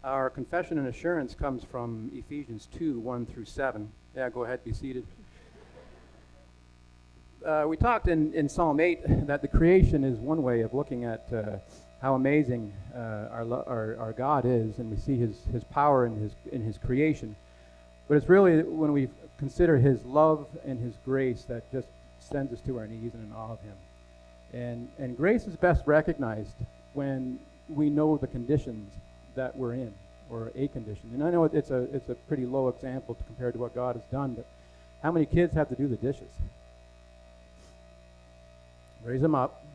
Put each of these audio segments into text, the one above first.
Our confession and assurance comes from Ephesians 2, 1 through 7. Yeah, go ahead, be seated. We talked in Psalm 8 that the creation is one way of looking at how amazing our God is, and we see his power in his creation. But it's really when we consider his love and his grace that just sends us to our knees in awe of him. And grace is best recognized when we know the conditions that we're in, or a condition. And I know it's a pretty low example compared to what God has done, but how many kids have to do the dishes? Raise them up.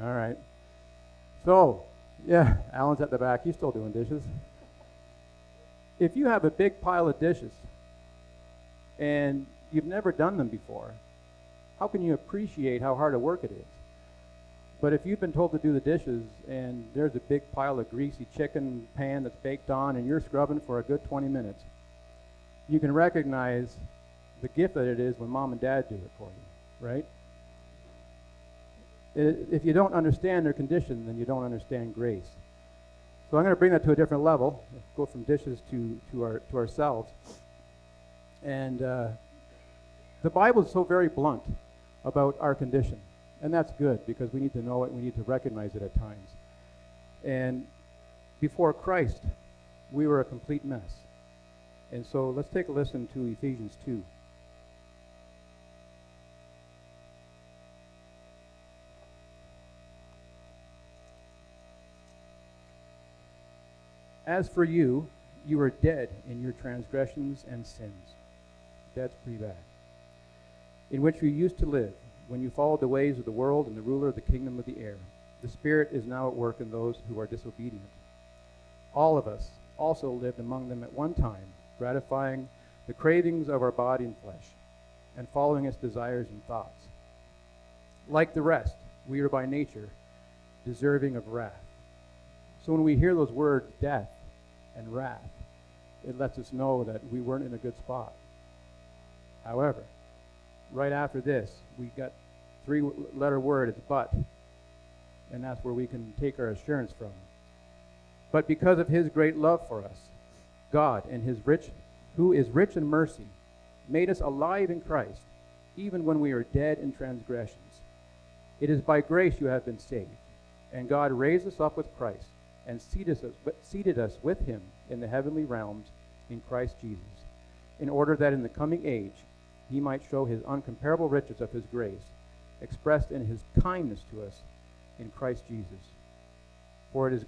All right. So, yeah, Alan's at the back. He's still doing dishes. If you have a big pile of dishes and you've never done them before, how can you appreciate how hard a work it is? But if you've been told to do the dishes and there's a big pile of greasy chicken pan that's baked on and you're scrubbing for a good 20 minutes, you can recognize the gift that it is when mom and dad do it for you, right? If you don't understand their condition, then you don't understand grace. So I'm going to bring that to a different level, go from dishes to ourselves. And the Bible is so very blunt about our condition. And that's good, because we need to know it, we need to recognize it at times. And before Christ, we were a complete mess. And so let's take a listen to Ephesians 2. As for you, you are dead in your transgressions and sins. That's pretty bad. In which you used to live, when you followed the ways of the world and the ruler of the kingdom of the air. The Spirit is now at work in those who are disobedient. All of us also lived among them at one time, gratifying the cravings of our body and flesh, and following its desires and thoughts. Like the rest, we are by nature deserving of wrath. So when we hear those words, death and wrath, it lets us know that we weren't in a good spot. However, right after this, we got three-letter word, it's but. And that's where we can take our assurance from. But because of his great love for us, God, who is rich in mercy, made us alive in Christ, even when we are dead in transgressions. It is by grace you have been saved. And God raised us up with Christ and seated us with him in the heavenly realms in Christ Jesus, in order that in the coming age he might show his uncomparable riches of his grace, expressed in his kindness to us in Christ Jesus. For it is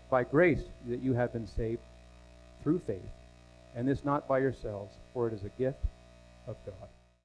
by grace that you have been saved through faith, and this not by yourselves, for it is a gift of God.